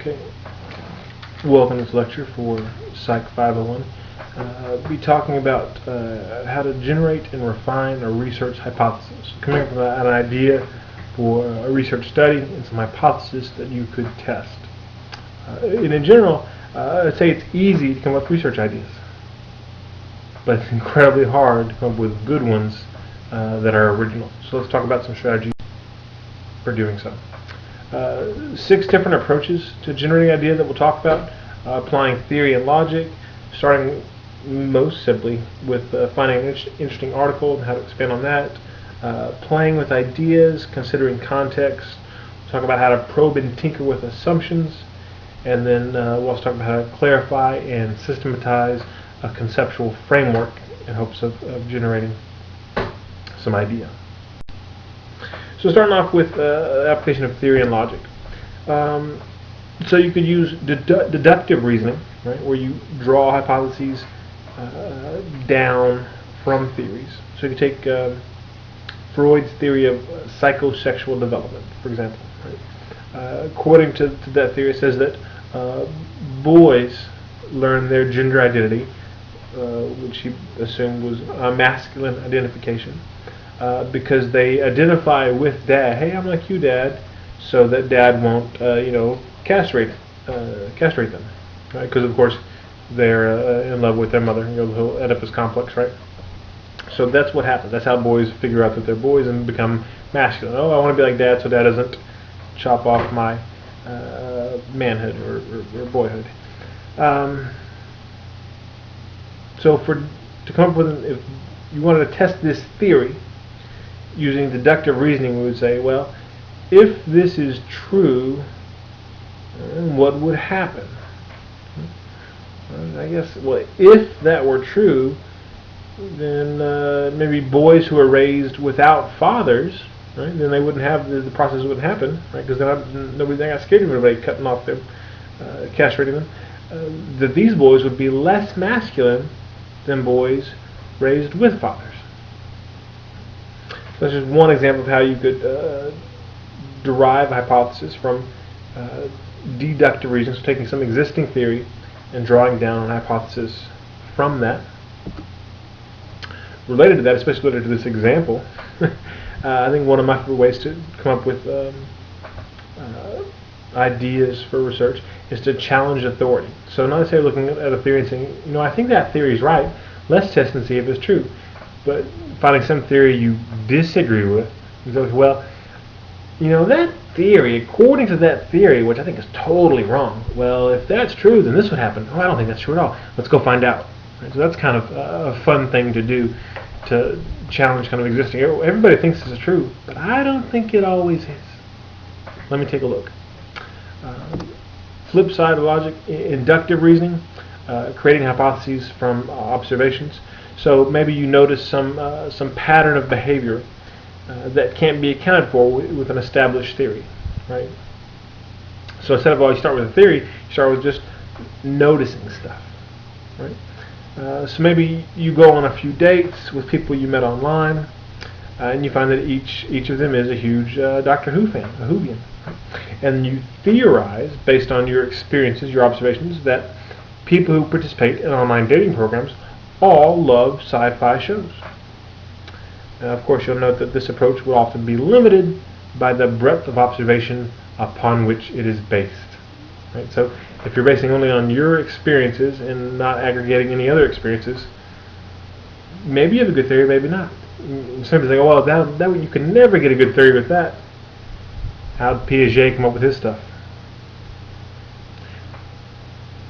Okay, welcome to this lecture for Psych 501. I'll be talking about how to generate and refine a research hypothesis. Coming up with an idea for a research study and some hypothesis that you could test. In general, I'd say it's easy to come up with research ideas, but it's incredibly hard to come up with good ones that are original. So let's talk about some strategies for doing so. 6 different approaches to generating an idea that we'll talk about. Applying theory and logic, starting most simply with finding an interesting article and how to expand on that. Playing with ideas, considering context. We'll talk about how to probe and tinker with assumptions. And then we'll also talk about how to clarify and systematize a conceptual framework in hopes of generating some idea. So starting off with application of theory and logic. So you could use deductive reasoning, right, where you draw hypotheses down from theories. So you could take Freud's theory of psychosexual development, for example. Right? According to that theory, it says that boys learn their gender identity, which he assumed was a masculine identification, because they identify with dad. Hey, I'm like you, dad, so that dad won't, castrate them, right? Because of course they're in love with their mother. The whole Oedipus complex, right? So that's what happens. That's how boys figure out that they're boys and become masculine. Oh, I want to be like dad, so dad doesn't chop off my manhood or boyhood. So to come up with, if you wanted to test this theory using deductive reasoning, we would say, well, if this is true, what would happen? I guess, well, if that were true, then maybe boys who are raised without fathers, right? Then they wouldn't have the process wouldn't happen, right? Because they got scared of anybody cutting off them, castrating them. That these boys would be less masculine than boys raised with fathers. So that's just one example of how you could derive a hypothesis from deductive reasons, so taking some existing theory and drawing down an hypothesis from that. Related to that, especially related to this example, I think one of my favorite ways to come up with ideas for research is to challenge authority. So not necessarily looking at a theory and saying, I think that theory is right, let's test and see if it's true. But finding some theory you disagree with, you say, well, that theory, according to that theory, which I think is totally wrong, well, if that's true, then this would happen. Oh, I don't think that's true at all. Let's go find out. Right? So that's kind of a fun thing to do, to challenge kind of existing. Everybody thinks this is true, but I don't think it always is. Let me take a look. Flip side of logic, inductive reasoning, creating hypotheses from observations. So maybe you notice some pattern of behavior that can't be accounted for with an established theory, right? So instead of always start with a theory, you start with just noticing stuff, right? So maybe you go on a few dates with people you met online, and you find that each of them is a huge Doctor Who fan, a Whovian, right? And you theorize based on your experiences, your observations, that people who participate in online dating programs all love sci-fi shows. Of course, you'll note that this approach will often be limited by the breadth of observation upon which it is based. Right? So, if you're basing only on your experiences and not aggregating any other experiences, maybe you have a good theory, maybe not. Some people say, "Oh, well, that you can never get a good theory with that." How did Piaget come up with his stuff?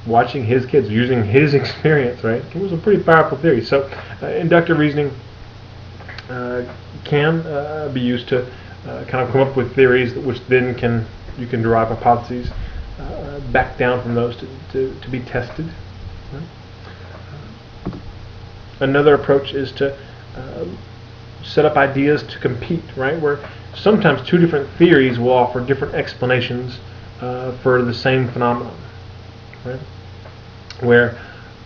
Watching his kids, using his experience, right? It was a pretty powerful theory. So, inductive reasoning can be used to kind of come up with theories which then you can derive hypotheses back down from those to be tested. Right? Another approach is to set up ideas to compete, right? Where sometimes 2 different theories will offer different explanations for the same phenomenon, right? Where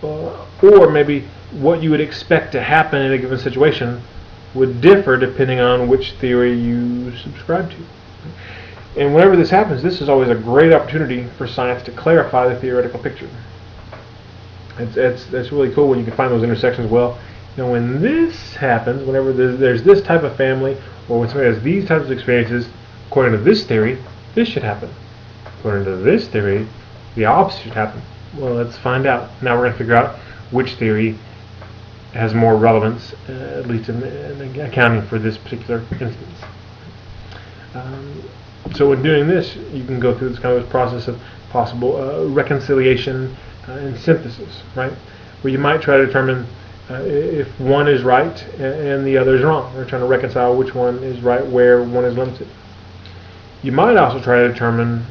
or maybe what you would expect to happen in a given situation would differ depending on which theory you subscribe to. And whenever this happens, this is always a great opportunity for science to clarify the theoretical picture. It's really cool when you can find those intersections well. You know, when this happens, whenever there's this type of family, or when somebody has these types of experiences, according to this theory, this should happen. According to this theory, the opposite should happen. Well, let's find out. Now we're going to figure out which theory has more relevance, at least in accounting for this particular instance. So in doing this, you can go through this kind of this process of possible reconciliation and synthesis, right? Where you might try to determine if one is right and the other is wrong. We're trying to reconcile which one is right where one is limited. You might also try to determine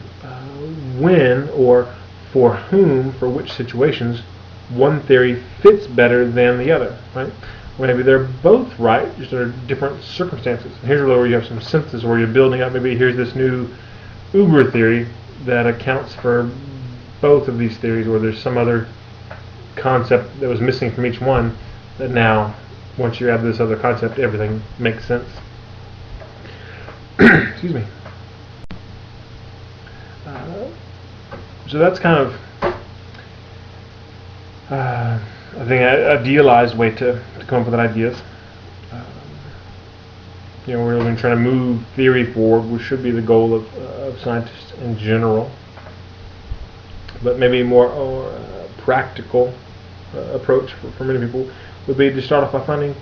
when or for whom, for which situations, one theory fits better than the other, right? Maybe they're both right, just under different circumstances. And here's where you have some synthesis, where you're building up, maybe here's this new Uber theory that accounts for both of these theories, or there's some other concept that was missing from each one, that now, once you have this other concept, everything makes sense. Excuse me. So that's kind of, I think, an idealized way to come up with ideas. You know, we're really trying to move theory forward, which should be the goal of scientists in general. But maybe a more practical approach for many people would be to start off by finding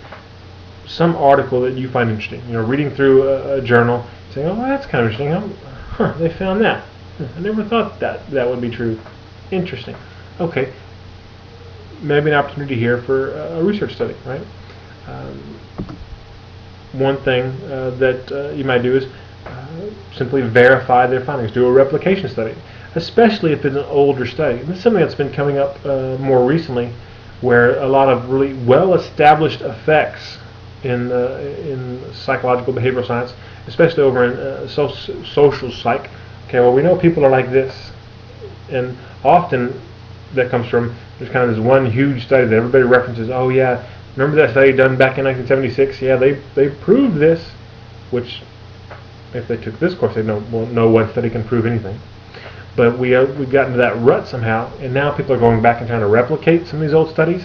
some article that you find interesting. You know, reading through a journal, saying, "Oh, that's kind of interesting. Huh, they found that. I never thought that would be true. Interesting. Okay, maybe an opportunity here for a research study, right?" One thing that you might do is simply verify their findings. Do a replication study, especially if it's an older study. This is something that's been coming up more recently, where a lot of really well-established effects in psychological behavioral science, especially over in social psych. Okay, well, we know people are like this, and often that comes from, there's kind of this one huge study that everybody references. Oh yeah, remember that study done back in 1976? Yeah, they proved this, which if they took this course, they know, well, no one study can prove anything. But we got into that rut somehow, and now people are going back and trying to replicate some of these old studies,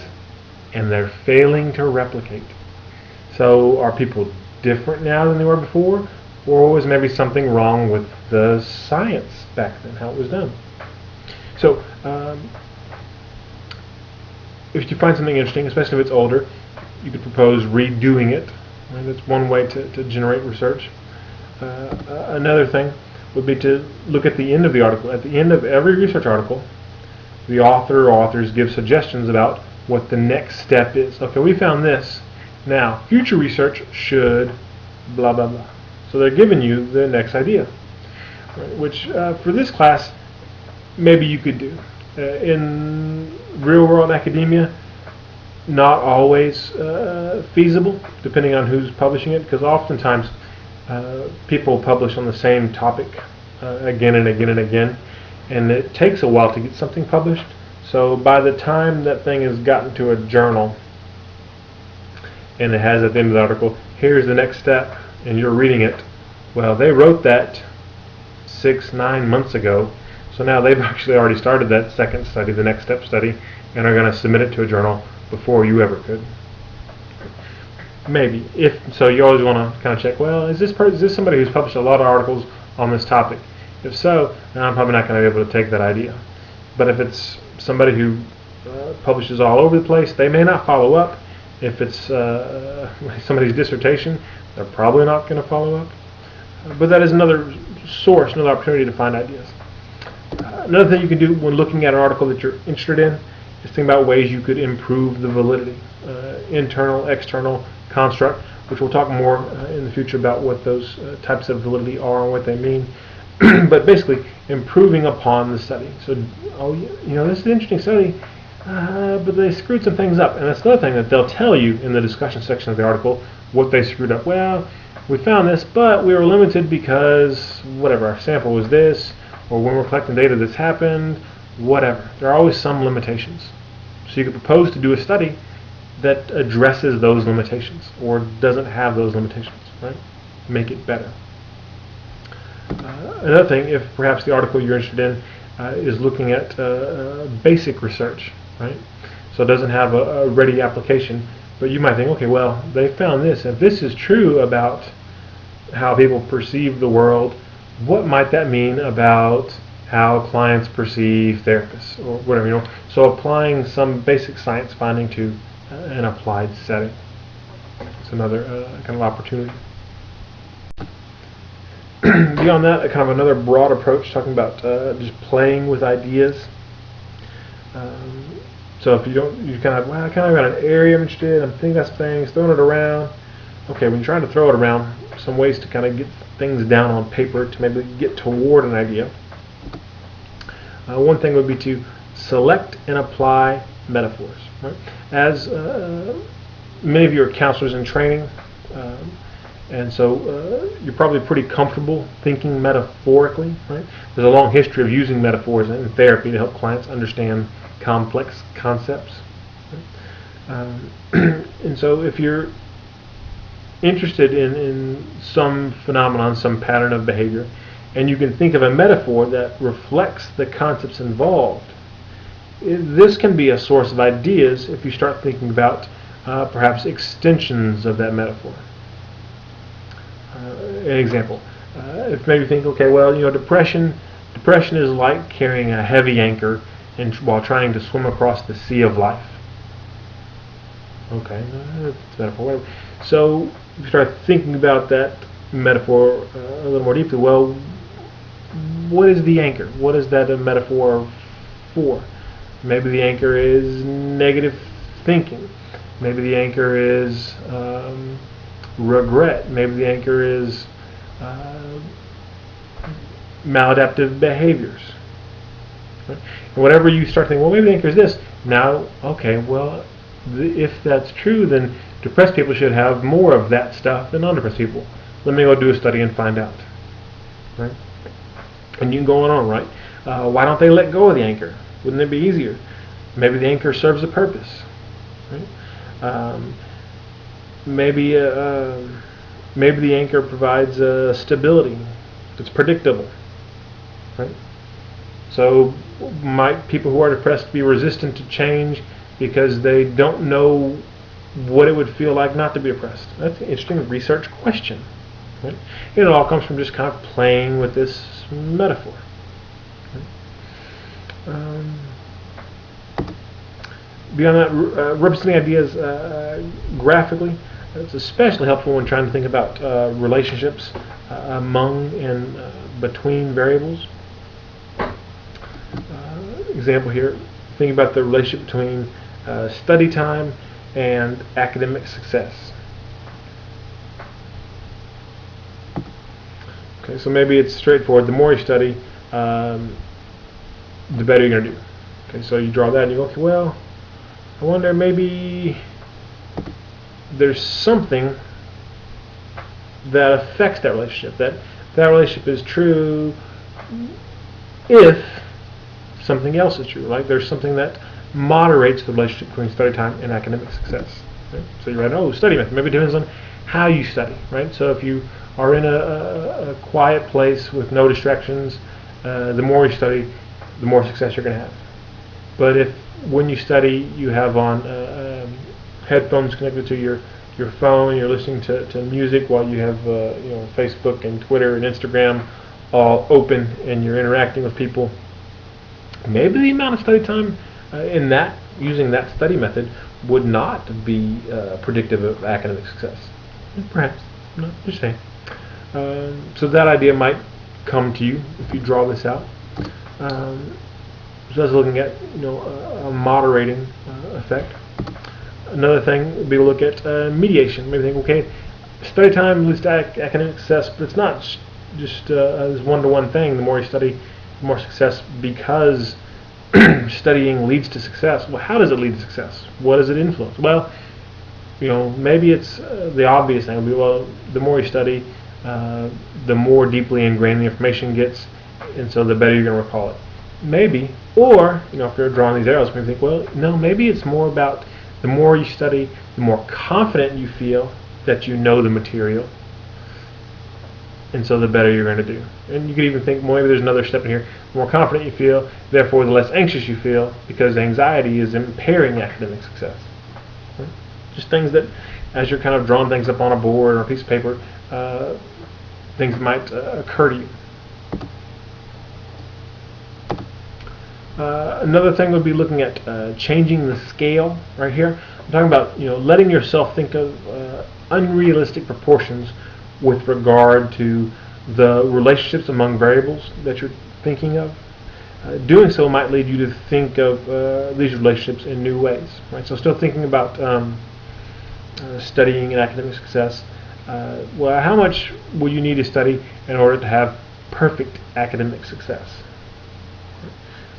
and they're failing to replicate. So are people different now than they were before, or was maybe something wrong with the science back then, how it was done? So if you find something interesting, especially if it's older, you could propose redoing it. Right? That's one way to generate research. Another thing would be to look at the end of the article. At the end of every research article, the author or authors give suggestions about what the next step is. Okay, we found this. Now, future research should blah, blah, blah. So they're giving you the next idea, right? Which for this class, maybe you could do. In real-world academia, not always feasible, depending on who's publishing it, because oftentimes people publish on the same topic again and again and again, and it takes a while to get something published. So by the time that thing has gotten to a journal, and it has at the end of the article, here's the next step, and you're reading it, well, they wrote that 6-9 months ago, so now they've actually already started that second study, the next step study, and are going to submit it to a journal before you ever could. Maybe. If so, you always want to kind of check, well, is this somebody who's published a lot of articles on this topic? If so, then I'm probably not going to be able to take that idea. But if it's somebody who publishes all over the place, they may not follow up. If it's somebody's dissertation, they're probably not going to follow up. But that is another source, another opportunity to find ideas. Another thing you can do when looking at an article that you're interested in is think about ways you could improve the validity. Internal, external construct, which we'll talk more in the future about what those types of validity are and what they mean. But basically, improving upon the study. So, oh, you know, this is an interesting study, but they screwed some things up. And that's another thing that they'll tell you in the discussion section of the article, what they screwed up. Well, we found this, but we were limited because whatever, our sample was this, or when we're collecting data this happened, whatever. There are always some limitations. So you could propose to do a study that addresses those limitations or doesn't have those limitations, right? Make it better. Another thing, if perhaps the article you're interested in is looking at basic research, right? So it doesn't have a ready application, but you might think, okay, well, they found this. If this is true about how people perceive the world, what might that mean about how clients perceive therapists or whatever, you know? So applying some basic science finding to an applied setting. It's another kind of opportunity. Beyond that, kind of another broad approach, talking about just playing with ideas. So if you don't, you kind of, well, I kind of got an area I'm interested in, I'm thinking about things, throwing it around. Okay, when you're trying to throw it around, some ways to kind of get things down on paper to maybe get toward an idea. One thing would be to select and apply metaphors. Right? As many of you are counselors in training, and so you're probably pretty comfortable thinking metaphorically. Right? There's a long history of using metaphors in therapy to help clients understand complex concepts. Right? And so if you're interested in some phenomenon, some pattern of behavior, and you can think of a metaphor that reflects the concepts involved, this can be a source of ideas if you start thinking about perhaps extensions of that metaphor. An example, if maybe you think, okay, well, you know, depression is like carrying a heavy anchor while trying to swim across the sea of life. Okay, that's a metaphor, whatever. So if you start thinking about that metaphor a little more deeply, well, what is the anchor? What is that a metaphor for? Maybe the anchor is negative thinking. Maybe the anchor is regret. Maybe the anchor is maladaptive behaviors. Right? And whatever you start thinking, well, maybe the anchor is this. Now, okay, well, if that's true, then depressed people should have more of that stuff than non-depressed people. Let me go do a study and find out. Right? And you can go on, right? Why don't they let go of the anchor? Wouldn't it be easier? Maybe the anchor serves a purpose. Right? Maybe the anchor provides stability. It's predictable. Right? So might people who are depressed be resistant to change because they don't know what it would feel like not to be depressed? That's an interesting research question. Right? It all comes from just kind of playing with this metaphor. Right? Beyond that, representing ideas graphically, it's especially helpful when trying to think about relationships among and between variables. Example here, think about the relationship between study time and academic success. Okay, so maybe it's straightforward. The more you study, the better you're going to do. Okay, so you draw that and you go, okay, well, I wonder maybe there's something that affects that relationship. That relationship is true if something else is true. Like there's something that moderates the relationship between study time and academic success. Right? So you write, oh, study method. Maybe it depends on how you study. Right? So if you are in a quiet place with no distractions, the more you study, the more success you're going to have. But if when you study you have on headphones connected to your phone, you're listening to music while you have Facebook and Twitter and Instagram all open and you're interacting with people, maybe the amount of study time using that study method would not be predictive of academic success. Perhaps, not just saying. So that idea might come to you if you draw this out. So that's looking at a moderating effect. Another thing would be to look at mediation. Maybe think, okay, study time leads to academic success, but it's not just this one-to-one thing. The more you study, the more success, because studying leads to success. Well, how does it lead to success? What does it influence? Well, maybe it's the obvious thing. It'll be, well, the more you study, the more deeply ingrained the information gets, and so the better you're going to recall it. Maybe, or if you're drawing these arrows, maybe think, well, no, maybe it's more about the more you study, the more confident you feel that you know the material. and so the better you're going to do. And you could even think, well, maybe there's another step in here. The more confident you feel, therefore the less anxious you feel, because anxiety is impairing academic success. Right? Just things that, as you're kind of drawing things up on a board or a piece of paper, things might occur to you. Another thing would be looking at changing the scale right here. I'm talking about letting yourself think of unrealistic proportions with regard to the relationships among variables that you're thinking of. Doing so might lead you to think of these relationships in new ways. Right? So still thinking about studying and academic success. Well, how much will you need to study in order to have perfect academic success?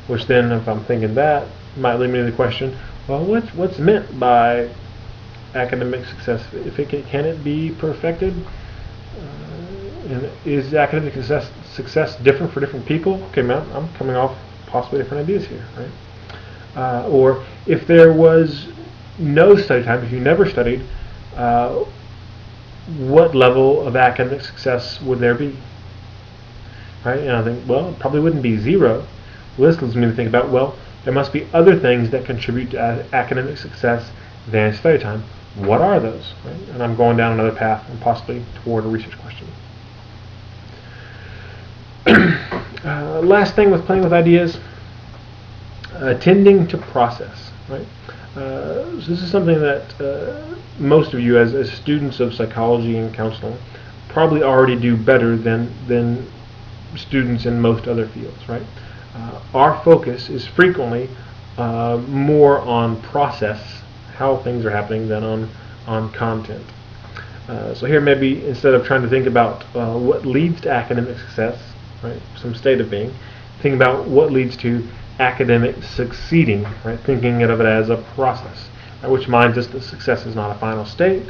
Which then, if I'm thinking that, might lead me to the question, well, what's meant by academic success? Can it be perfected? And is academic success different for different people? Okay, man, I'm coming off possibly different ideas here, right? Or if there was no study time, if you never studied, what level of academic success would there be? Right? And I think, well, it probably wouldn't be zero. Well, this leads me to think about, well, there must be other things that contribute to academic success than study time. What are those? Right? And I'm going down another path and possibly toward a research question. Last thing with playing with ideas, tending to process. Right? So this is something that most of you, as students of psychology and counseling, probably already do better than students in most other fields. Right? Our focus is frequently more on process, how things are happening, than on content. So here maybe instead of trying to think about what leads to academic success, right, some state of being, think about what leads to academic succeeding, right, thinking of it as a process, right, which reminds us that success is not a final state.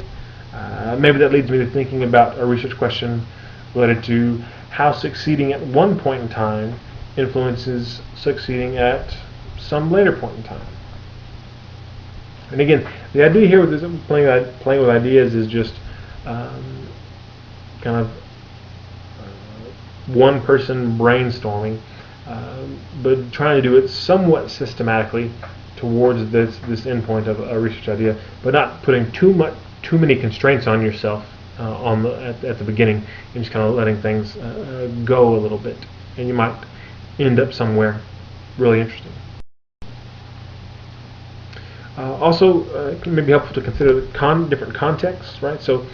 Maybe that leads me to thinking about a research question related to how succeeding at one point in time influences succeeding at some later point in time. And again, the idea here with this playing with ideas is just kind of one person brainstorming, but trying to do it somewhat systematically towards this endpoint of a research idea, but not putting too many constraints on yourself at the beginning, and just kind of letting things go a little bit, and you might end up somewhere really interesting. Also, it can be helpful to consider different contexts, right? So,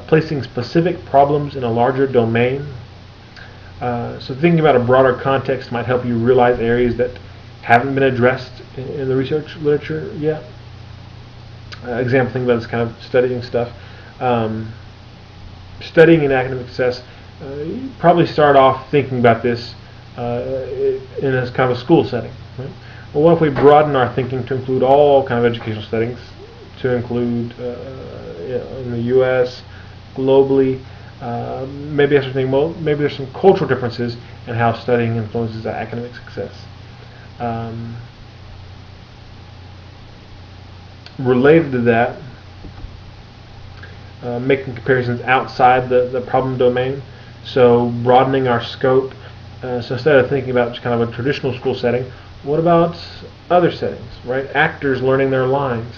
placing specific problems in a larger domain. So, thinking about a broader context might help you realize areas that haven't been addressed in the research literature yet. Example, thinking about this kind of studying stuff. Studying in academic success, you probably start off thinking about this in a kind of a school setting. Right? Well, what if we broaden our thinking to include all kind of educational settings, to include in the U.S., globally? Maybe after thinking, well, maybe there's some cultural differences in how studying influences academic success. Related to that, making comparisons outside the problem domain, so broadening our scope. So instead of thinking about just kind of a traditional school setting, what about other settings, right? Actors learning their lines,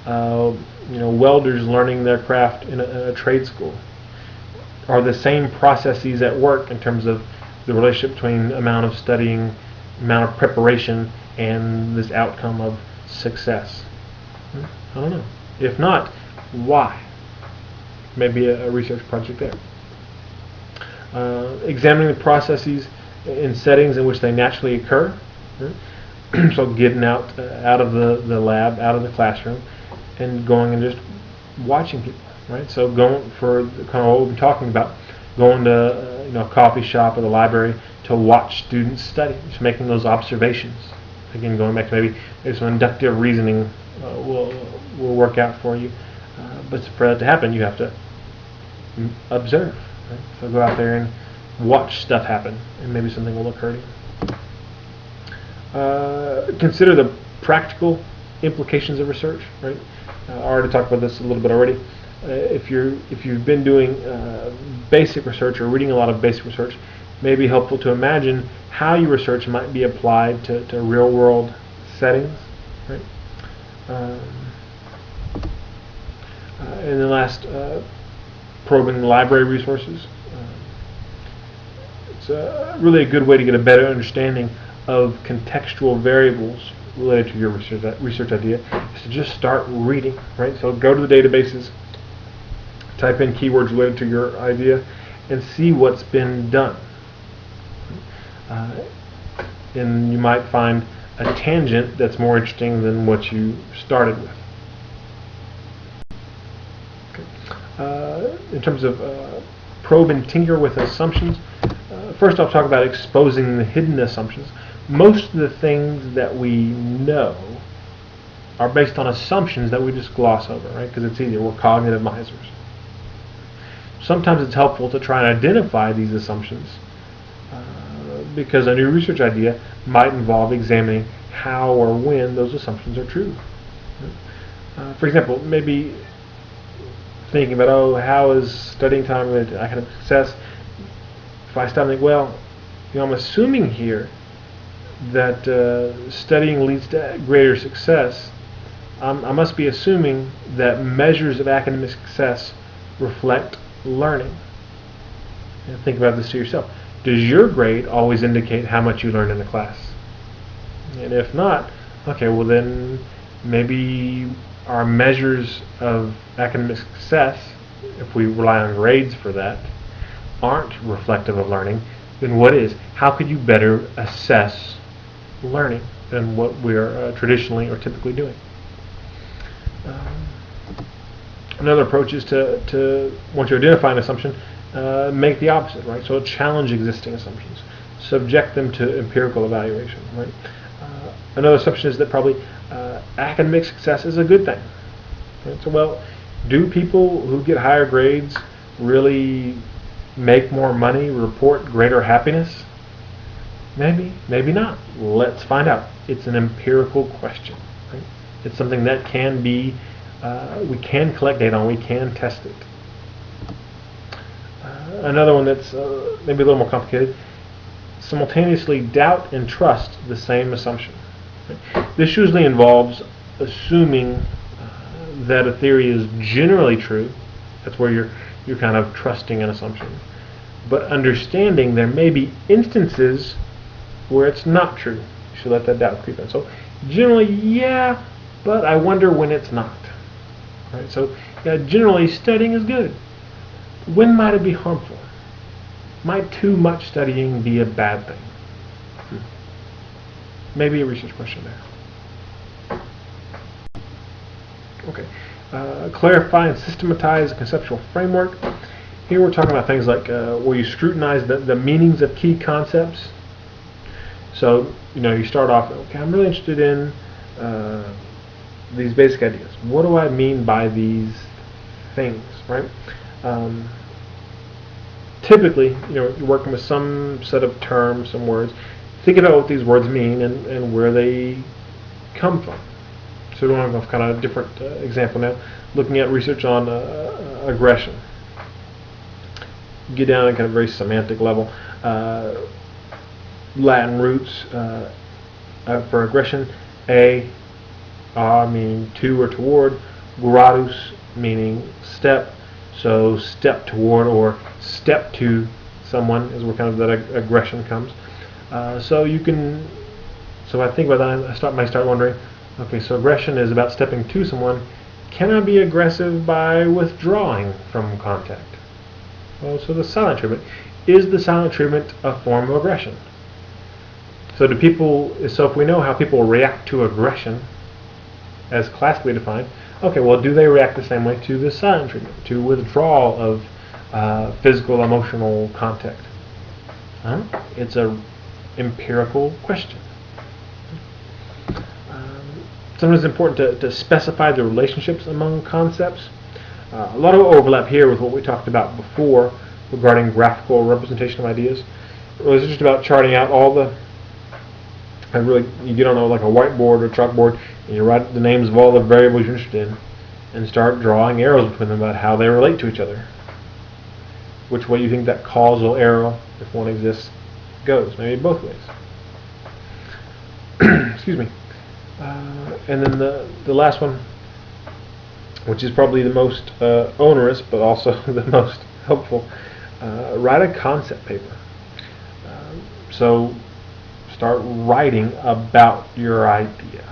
welders learning their craft in a trade school. Are the same processes at work in terms of the relationship between amount of studying, amount of preparation, and this outcome of success? I don't know. If not, why? Maybe a research project there. Examining the processes in settings in which they naturally occur. So getting out of the lab, out of the classroom, and going and just watching people. Right. So going for kind of what we've been talking about, going to a coffee shop or the library to watch students study, just making those observations. Again, going back to maybe some inductive reasoning will work out for you. But for that to happen, you have to observe. Right? So go out there and watch stuff happen, and maybe something will occur to you. Consider the practical implications of research. Right? I already talked about this a little bit already. if you've been doing basic research or reading a lot of basic research, it may be helpful to imagine how your research might be applied to real-world settings. Right? And then last, probing library resources. It's really a good way to get a better understanding of contextual variables related to your research idea, is to just start reading, right? So go to the databases, type in keywords related to your idea, and see what's been done. And you might find a tangent that's more interesting than what you started with. In terms of probe and tinker with assumptions, first I'll talk about exposing the hidden assumptions. Most of the things that we know are based on assumptions that we just gloss over, right? Because it's easier. We're cognitive misers. Sometimes it's helpful to try and identify these assumptions because a new research idea might involve examining how or when those assumptions are true. For example, maybe thinking about, oh, how is studying time related to academic success? If I stop and think, well, I'm assuming here that studying leads to greater success, I must be assuming that measures of academic success reflect learning. And think about this to yourself. Does your grade always indicate how much you learned in the class? And if not, okay, well then maybe our measures of academic success, if we rely on grades for that, aren't reflective of learning. Then what is? How could you better assess learning than what we're traditionally or typically doing? Another approach is to once you identify an assumption, make the opposite, right? So challenge existing assumptions, subject them to empirical evaluation, right? Another assumption is that probably academic success is a good thing. Right? So, well, do people who get higher grades really make more money, report greater happiness? Maybe, maybe not. Let's find out. It's an empirical question. Right? It's something that can be, we can collect data on, we can test it. Another one that's maybe a little more complicated, simultaneously doubt and trust the same assumption. Right? This usually involves assuming that a theory is generally true. That's where you're kind of trusting an assumption. But understanding there may be instances where it's not true. You should let that doubt creep in. So generally, yeah, but I wonder when it's not. Right? So yeah, generally studying is good. When might it be harmful? Might too much studying be a bad thing? Maybe a research question there. Okay. Clarify and systematize a conceptual framework. Here we're talking about things like where you scrutinize the meanings of key concepts. So, you start off, okay, I'm really interested in these basic ideas. What do I mean by these things, right? Typically, you're working with some set of terms, some words. Think about what these words mean and where they come from. So we're going to have kind of a different example now, looking at research on aggression. Get down at kind of very semantic level. Latin roots for aggression, meaning to or toward, gradus meaning step, so step toward or step to someone is where kind of that aggression comes. So I think about that, I might start wondering, okay, so aggression is about stepping to someone. Can I be aggressive by withdrawing from contact? Well, so the silent treatment. Is the silent treatment a form of aggression? So if we know how people react to aggression as classically defined, okay, well, do they react the same way to the silent treatment, to withdrawal of physical, emotional contact? It's an empirical question. Sometimes it's important to specify the relationships among concepts. A lot of overlap here with what we talked about before regarding graphical representation of ideas. It was just about charting out all you get on like a whiteboard or chalkboard and you write the names of all the variables you're interested in. and start drawing arrows between them about how they relate to each other. Which way you think that causal arrow, if one exists, goes. Maybe both ways. Excuse me. And then the last one, which is probably the most onerous, but also the most helpful, write a concept paper. So start writing about your idea.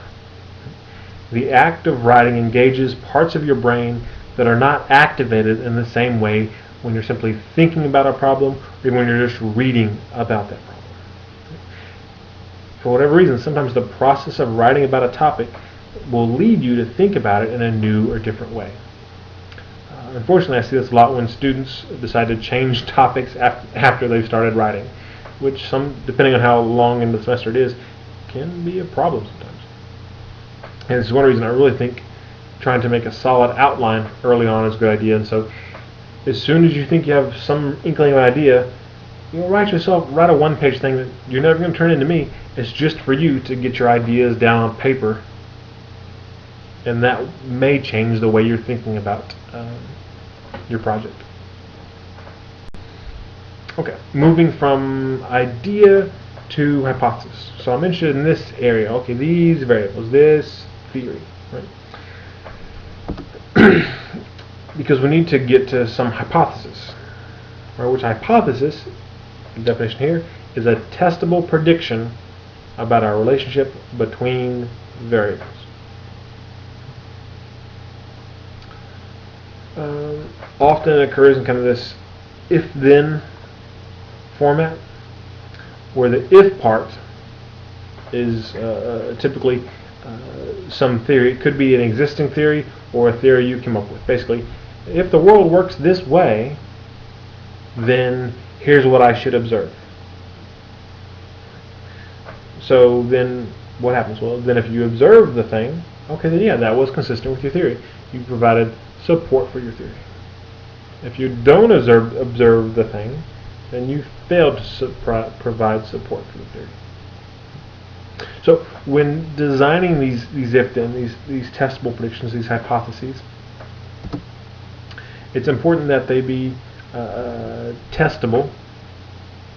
The act of writing engages parts of your brain that are not activated in the same way when you're simply thinking about a problem or even when you're just reading about that problem. For whatever reason, sometimes the process of writing about a topic will lead you to think about it in a new or different way. Unfortunately, I see this a lot when students decide to change topics after they've started writing, which depending on how long in the semester it is, can be a problem sometimes. And this is one reason I really think trying to make a solid outline early on is a good idea. And so as soon as you think you have some inkling of an idea, write a one-page thing that you're never going to turn into me. It's just for you to get your ideas down on paper, and that may change the way you're thinking about your project. Okay, moving from idea to hypothesis. So I'm interested in this area. Okay, these variables, this theory, right? Because we need to get to some hypothesis. Right? Which hypothesis, the definition here, is a testable prediction about our relationship between variables. Often it occurs in kind of this if-then format, where the if part is typically some theory. It could be an existing theory or a theory you came up with. Basically, if the world works this way, then here's what I should observe. So then what happens? Well, then if you observe the thing, okay, then yeah, that was consistent with your theory. You provided support for your theory. If you don't observe the thing, then you failed to provide support for the theory. So when designing these if-then, these testable predictions, these hypotheses, it's important that they be testable.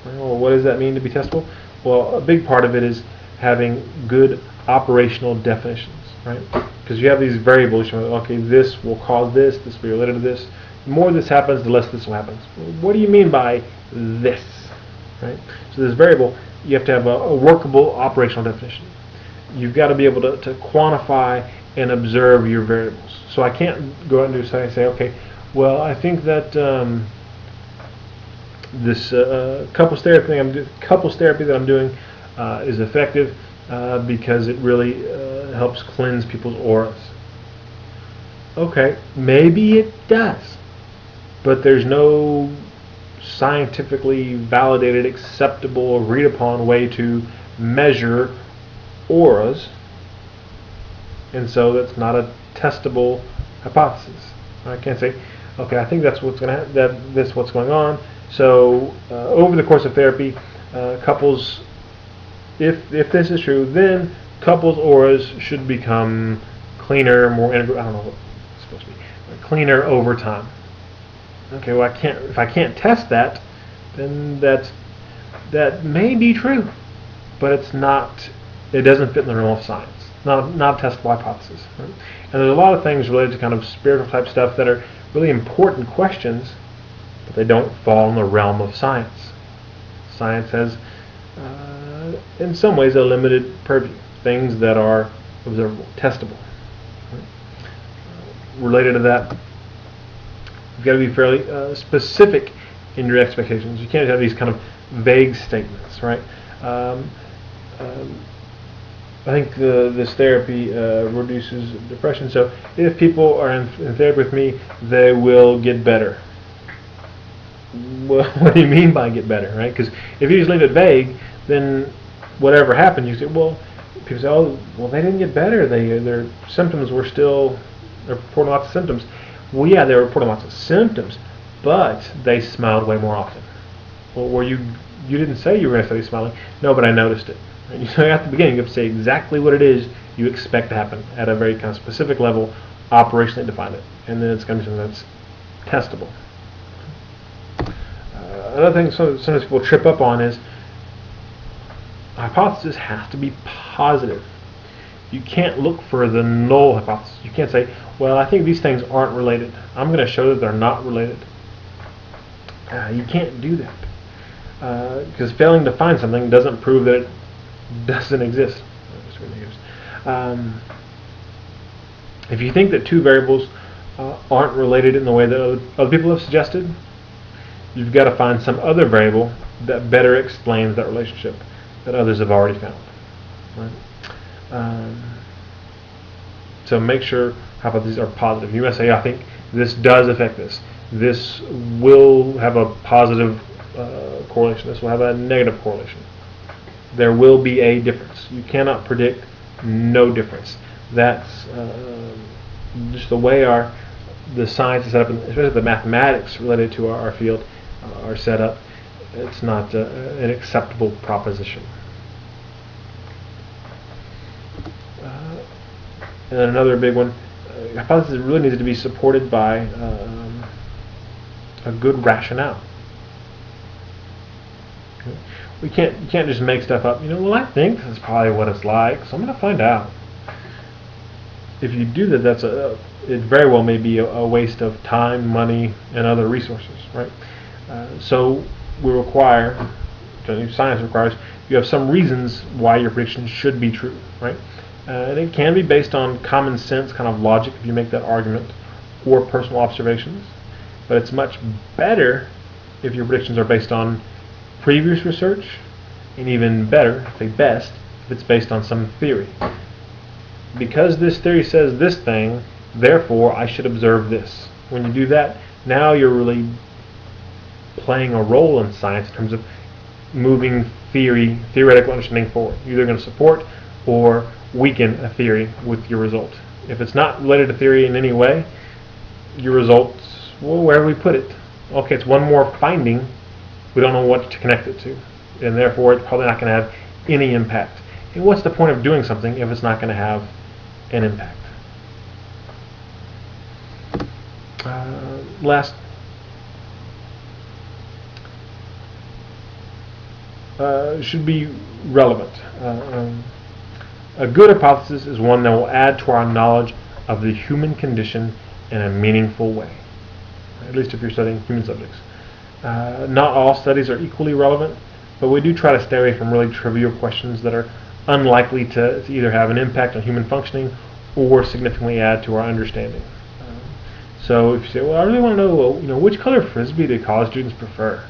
Well, what does that mean to be testable? Well, a big part of it is having good operational definitions, right? Because you have these variables. Okay, this will cause this. This will be related to this. The more this happens, the less this will happen. What do you mean by this? Right? So this variable, you have to have a workable operational definition. You've got to be able to quantify and observe your variables. So I can't go out and say, okay, well, I think that this couples therapy that I'm doing is effective because it really helps cleanse people's auras. Okay, maybe it does, but there's no scientifically validated, acceptable, agreed upon way to measure auras, and so that's not a testable hypothesis. I can't say, okay, I think that's what's going to what's going on. So over the course of therapy, couples, if this is true, then couples' auras should become cleaner, more integrated. I don't know what it's supposed to be. Cleaner over time. Okay, well, if I can't test that, then that may be true, but it's not. It doesn't fit in the realm of science. Not a testable hypothesis. Right? And there's a lot of things related to kind of spiritual type stuff that are really important questions, but they don't fall in the realm of science. Science has, in some ways, a limited purview. Things that are observable, testable. Right? Related to that, you've got to be fairly specific in your expectations. You can't have these kind of vague statements, right? I think this therapy reduces depression. So if people are in therapy with me, they will get better. Well, what do you mean by get better, right? Because if you just leave it vague, then whatever happened, you say, well, people say, oh, well, they didn't get better. Their symptoms were still, they're reporting lots of symptoms. Well, yeah, they were reporting lots of symptoms, but they smiled way more often. Well, were you didn't say you were going to study smiling. No, but I noticed it. And so at the beginning, you have to say exactly what it is you expect to happen at a very kind of specific level, operationally define it, and then it's going to be something that's testable. Another thing sometimes people trip up on is a hypothesis has to be positive. You can't look for the null hypothesis. You can't say, well, I think these things aren't related. I'm going to show that they're not related. You can't do that. Because failing to find something doesn't prove that it doesn't exist. If you think that two variables aren't related in the way that other people have suggested, you've got to find some other variable that better explains that relationship that others have already found. Right? So make sure hypotheses are positive. You must say, I think this does affect this. This will have a positive correlation. This will have a negative correlation. There will be a difference. You cannot predict no difference. That's just the way the science is set up, and especially the mathematics related to our field are set up. It's not an acceptable proposition. And then another big one, hypothesis really needs to be supported by a good rationale. Okay. You can't just make stuff up. Well, I think this is probably what it's like, so I'm going to find out. If you do that, it very well may be a waste of time, money, and other resources, right? So science requires you have some reasons why your prediction should be true, right? And it can be based on common sense kind of logic if you make that argument, or personal observations. But it's much better if your predictions are based on previous research, and even better, say best, if it's based on some theory. Because this theory says this thing, therefore I should observe this. When you do that, now you're really playing a role in science in terms of moving theoretical understanding forward. You're either going to support or weaken a theory with your result. If it's not related to theory in any way, your results, well, where do we put it? Okay, it's one more finding. We don't know what to connect it to, and therefore it's probably not going to have any impact. And what's the point of doing something if it's not going to have an impact? Last, should be relevant. A good hypothesis is one that will add to our knowledge of the human condition in a meaningful way, at least if you're studying human subjects. Not all studies are equally relevant, but we do try to stay away from really trivial questions that are unlikely to either have an impact on human functioning or significantly add to our understanding. So if you say, well, I really want to know, which color frisbee do college students prefer?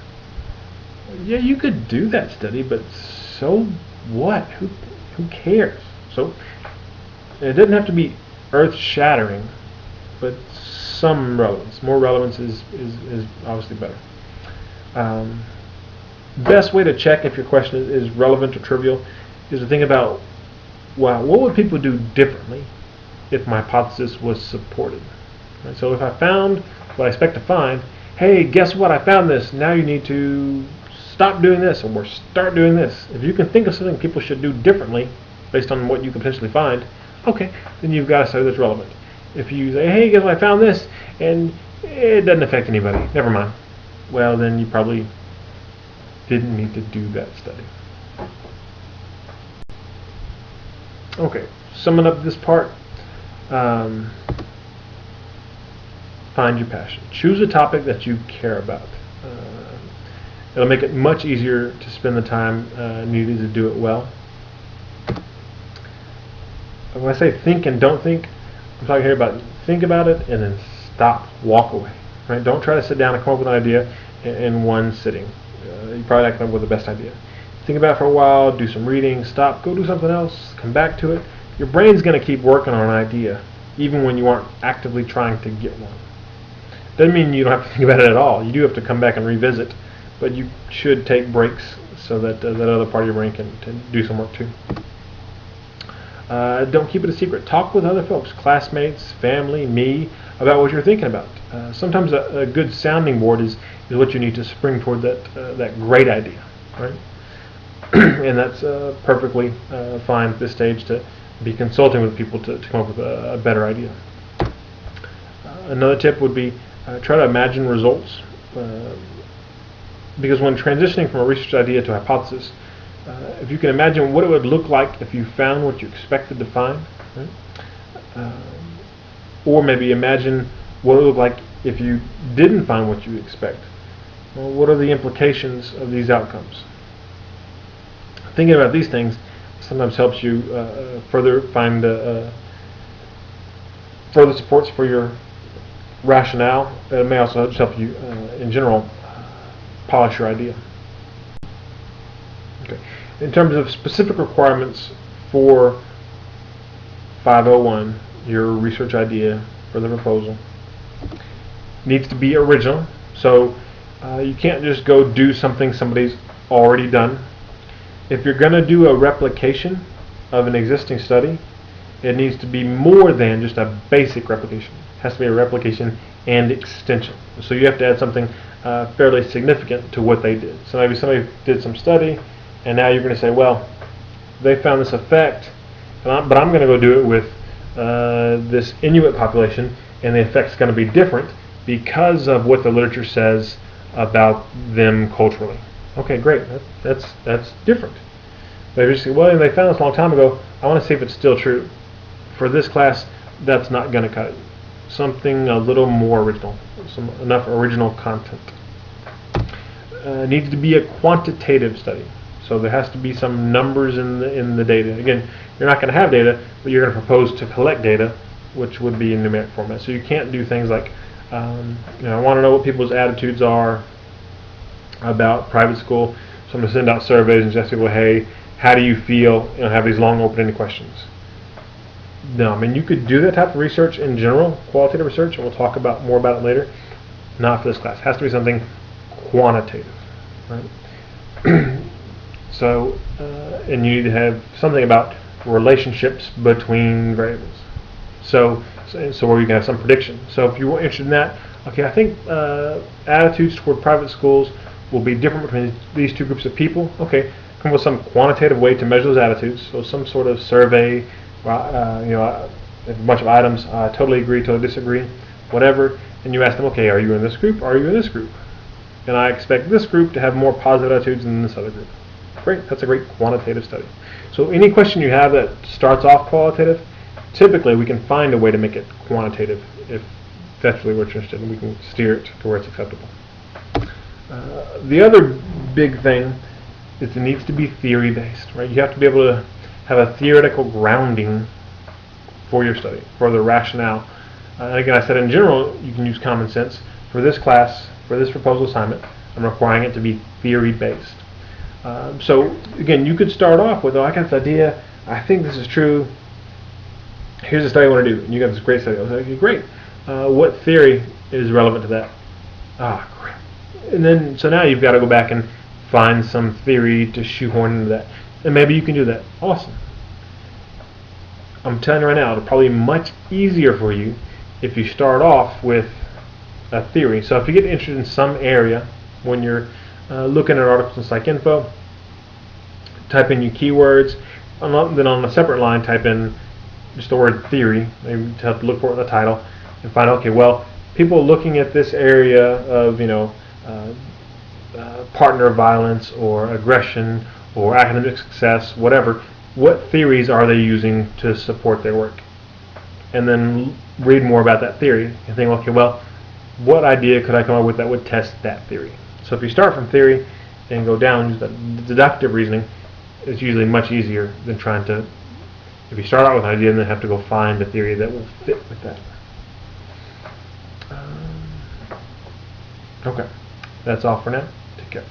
Yeah, you could do that study, but so what? Who cares? So it doesn't have to be earth-shattering, but some relevance. More relevance is obviously better. Best way to check if your question is relevant or trivial is to think about, wow, what would people do differently if my hypothesis was supported? Right? So if I found what I expect to find, hey, guess what? I found this. Now you need to stop doing this or start doing this. If you can think of something people should do differently based on what you can potentially find, okay, then you've got a study that's relevant. If you say, hey, guess what? I found this, and it doesn't affect anybody, never mind. Well, then you probably didn't need to do that study. Okay, summing up this part, find your passion. Choose a topic that you care about. It'll make it much easier to spend the time needed to do it well. When I say think and don't think, I'm talking here about think about it and then stop, walk away. Right? Don't try to sit down and come up with an idea in one sitting. You probably not come up with the best idea. Think about it for a while, do some reading, stop, go do something else, come back to it. Your brain's going to keep working on an idea, even when you aren't actively trying to get one. Doesn't mean you don't have to think about it at all. You do have to come back and revisit, but you should take breaks so that that other part of your brain can do some work too. Don't keep it a secret. Talk with other folks, classmates, family, me, about what you're thinking about. Sometimes a good sounding board is what you need to spring toward that great idea, right? And that's perfectly fine at this stage to be consulting with people to come up with a better idea. Another tip would be try to imagine results, because when transitioning from a research idea to a hypothesis, if you can imagine what it would look like if you found what you expected to find, right? Or maybe imagine what it would look like if you didn't find what you expect. Well, what are the implications of these outcomes? Thinking about these things sometimes helps you further find further supports for your rationale. It may also just help you, in general, polish your idea. Okay. In terms of specific requirements for 501, your research idea for the proposal needs to be original. So you can't just go do something somebody's already done. If you're going to do a replication of an existing study, it needs to be more than just a basic replication. It has to be a replication and extension. So you have to add something fairly significant to what they did. So maybe somebody did some study, and now you're going to say, well, they found this effect, but I'm going to go do it with this Inuit population, and the effect's going to be different because of what the literature says about them culturally. Okay, great. That's different. But if you say, well, they found this a long time ago, I want to see if it's still true. For this class, that's not going to cut it. Something a little more original, enough original content. Needs to be a quantitative study. So there has to be some numbers in the data. Again, you're not going to have data, but you're going to propose to collect data, which would be in numeric format. So you can't do things like, I want to know what people's attitudes are about private school, so I'm going to send out surveys and just ask people, hey, how do you feel? Have these long open-ended questions. No, I mean, you could do that type of research in general, qualitative research, and we'll talk more about it later. Not for this class. It has to be something quantitative, right? So, and you need to have something about relationships between variables. So where you can have some prediction. So if you're interested in that, okay, I think attitudes toward private schools will be different between these two groups of people. Okay, come up with some quantitative way to measure those attitudes. So some sort of survey, a bunch of items. I totally agree, totally disagree, whatever. And you ask them, okay, are you in this group? Are you in this group? And I expect this group to have more positive attitudes than this other group. Great, that's a great quantitative study. So any question you have that starts off qualitative, typically we can find a way to make it quantitative if that's really what you're interested in. We can steer it to where it's acceptable. The other big thing is it needs to be theory-based, right? You have to be able to have a theoretical grounding for your study, for the rationale. And again, I said in general, you can use common sense. For this class, for this proposal assignment, I'm requiring it to be theory-based. So again, you could start off with, oh, I got this idea, I think this is true, here's the study I want to do, and you got this great study. I was like, okay, great. What theory is relevant to that? Ah, great. And then, so now you've got to go back and find some theory to shoehorn into that. And maybe you can do that. Awesome. I'm telling you right now, it'll probably be much easier for you if you start off with a theory. So if you get interested in some area when you're looking at articles in PsycInfo, type in your keywords, and then on a separate line type in just the word theory, maybe to have to look for it in the title, and find, okay, well, people looking at this area of, partner violence or aggression or academic success, whatever, what theories are they using to support their work? And then read more about that theory and think, okay, well, what idea could I come up with that would test that theory? So if you start from theory and go down, use that deductive reasoning, it's usually much easier than trying to, if you start out with an idea and then have to go find a theory that will fit with that. Okay, that's all for now. Take care.